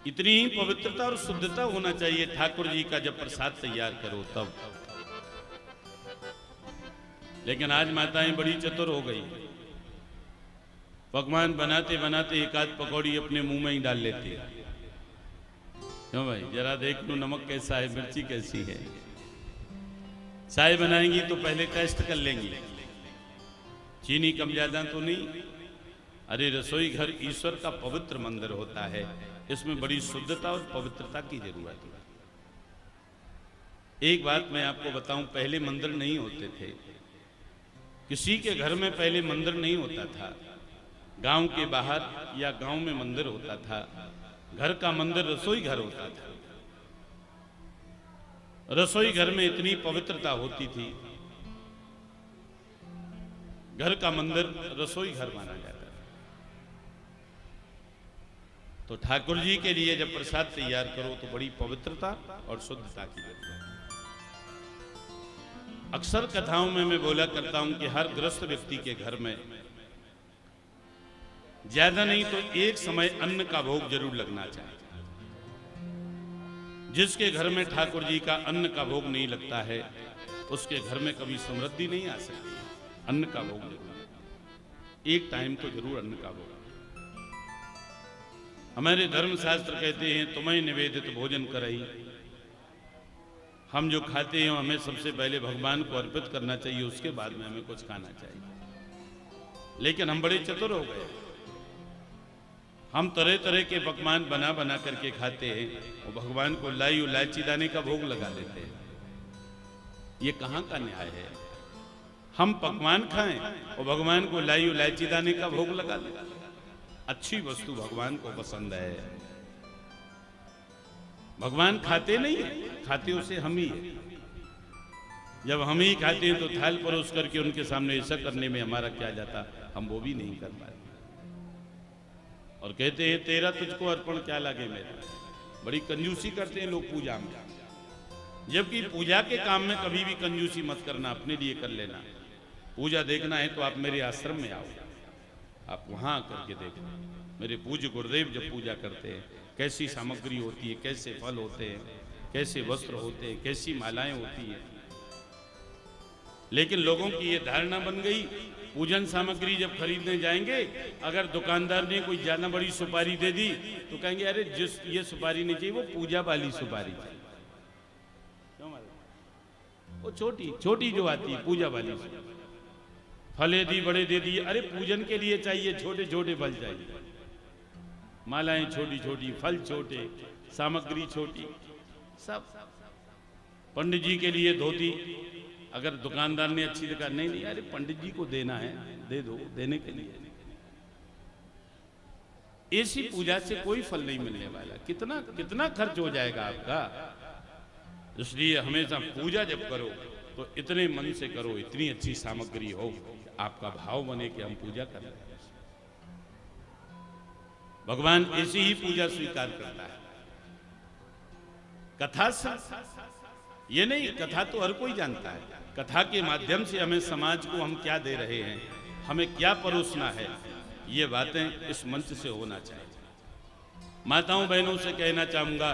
इतनी ही पवित्रता और शुद्धता होना चाहिए ठाकुर जी का जब प्रसाद तैयार करो तब। लेकिन आज माताएं बड़ी चतुर हो गई, पकवान बनाते बनाते एक आध पकौड़ी अपने मुंह में ही डाल लेती है। क्यों भाई, जरा देख लो नमक कैसा है, मिर्ची कैसी है। चाय बनाएंगी तो पहले टेस्ट कर लेंगी, चीनी कम ज्यादा तो नहीं। अरे रसोई घर ईश्वर का पवित्र मंदिर होता है, इसमें बड़ी शुद्धता और पवित्रता की जरूरत है। एक बात मैं आपको बताऊं, पहले मंदिर नहीं होते थे, किसी के घर में पहले मंदिर नहीं होता था। गांव के बाहर या गांव में मंदिर होता था, घर का मंदिर रसोई घर होता था। रसोई घर में इतनी पवित्रता होती थी, घर का मंदिर रसोई घर माना जाता है। तो ठाकुर जी के लिए जब प्रसाद तैयार करो तो बड़ी पवित्रता और शुद्धता की जरूरत है। अक्सर कथाओं में मैं बोला करता हूं कि हर गृहस्थ व्यक्ति के घर में ज्यादा नहीं तो एक समय अन्न का भोग जरूर लगना चाहिए। जिसके घर में ठाकुर जी का अन्न का भोग नहीं लगता है उसके घर में कभी समृद्धि नहीं आ सकती। अन्न का भोग जरूर, एक टाइम तो जरूर अन्न का भोग। हमारे धर्मशास्त्र कहते हैं तुम्हें निवेदित भोजन करई। हम जो खाते हैं हमें सबसे पहले भगवान को अर्पित करना चाहिए, उसके बाद में हमें कुछ खाना चाहिए। लेकिन हम बड़े चतुर हो गए, हम तरह तरह के पकवान बना बना करके खाते हैं और भगवान को लाई इलायची दाने का भोग लगा देते हैं। ये कहाँ का न्याय है? हम पकवान खाएं और भगवान को लाई इलायची दाने का भोग लगा दें। अच्छी वस्तु भगवान को पसंद है, भगवान खाते नहीं है, खाते उसे हम ही है। जब हम ही खाते हैं तो थाल परोस करके उनके सामने ऐसा करने में हमारा क्या जाता, हम वो भी नहीं कर पाते। और कहते हैं तेरा तुझको अर्पण क्या लागे मेरा। बड़ी कंजूसी करते हैं लोग पूजा में, जबकि पूजा के काम में कभी भी कंजूसी मत करना, अपने लिए कर लेना। पूजा देखना है तो आप मेरे आश्रम में आओ, आप वहां करके देखो। मेरे पूज्य गुरुदेव जब पूजा करते हैं कैसी सामग्री होती है, कैसे फल होते हैं, कैसे वस्त्र होते हैं, कैसी मालाएं होती हैं। लेकिन लोगों की ये धारणा बन गई, पूजन सामग्री जब खरीदने जाएंगे अगर दुकानदार ने कोई ज्यादा बड़ी सुपारी दे दी तो कहेंगे अरे जिस ये सुपारी नहीं चाहिए, वो पूजा वाली सुपारी चाहिए। वो छोटी छोटी जो आती है पूजा वाली, फले दी बड़े दे दिए, अरे पूजन के लिए चाहिए, छोटे छोटे फल चाहिए। मालाएं छोटी छोटी, फल छोटे, सामग्री छोटी, सब। पंडित जी के लिए धोती, अगर दुकानदार ने अच्छी जगह नहीं नहीं अरे पंडित जी को देना है, दे दो, देने के लिए। ऐसी पूजा से कोई फल नहीं मिलने वाला, कितना कितना खर्च हो जाएगा आपका। इसलिए हमेशा पूजा जब करो तो इतने मन से करो, इतनी अच्छी सामग्री हो, आपका भाव बने कि हम पूजा कर रहे हैं। भगवान ऐसी ही पूजा स्वीकार करता है। कथा से ये नहीं, कथा तो हर कोई जानता है। कथा के माध्यम से हमें समाज को हम क्या दे रहे हैं, हमें क्या परोसना है, ये बातें इस मंच से होना चाहिए। माताओं बहनों से कहना चाहूंगा,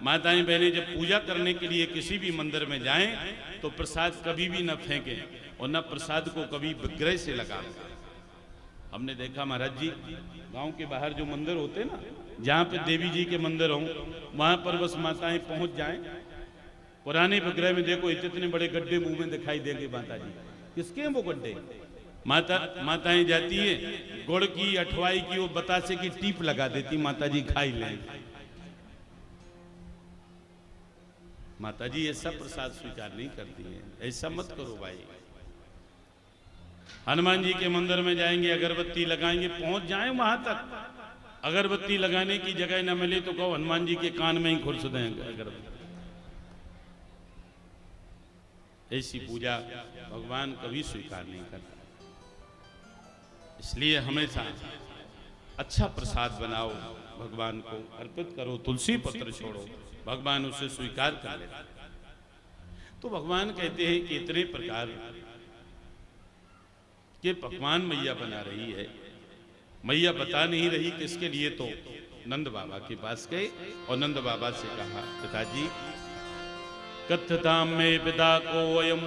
माताएं बहनें जब पूजा करने के लिए किसी भी मंदिर में जाएं तो प्रसाद कभी भी न फेंकें और न प्रसाद को कभी विग्रह से लगाएं। हमने देखा महाराज जी, गांव के बाहर जो मंदिर होते ना, जहाँ पे देवी जी के मंदिर हों वहां पर बस माताएं पहुंच जाएं, पुराने विग्रह में देखो इतने बड़े गड्ढे मुंह में दिखाई देंगे माता जी। किसके हैं वो गड्ढे? माताएं जाती हैं, गुड़ की अठवाई की वो बतासे की टीप लगा देती, माता जी खाई लें। माता जी ये सब प्रसाद स्वीकार नहीं करती हैं, ऐसा मत करो भाई। हनुमान जी के मंदिर में जाएंगे, अगरबत्ती लगाएंगे, पहुंच जाएं वहां तक, अगरबत्ती लगाने की जगह न मिले तो कहो हनुमान जी के कान में ही खुर्स दें अगरबत्ती। ऐसी पूजा भगवान कभी स्वीकार नहीं करता। इसलिए हमेशा अच्छा प्रसाद बनाओ, भगवान को अर्पित करो, तुलसी पत्र छोड़ो, भगवान उसे स्वीकार कर लेते। तो भगवान कहते हैं कि इतने प्रकार के पकवान मैया बना रही है, मैया बता नहीं रही किसके लिए, तो नंद बाबा के पास गए और नंद बाबा से कहा, पिताजी कथताम में विदा को अयम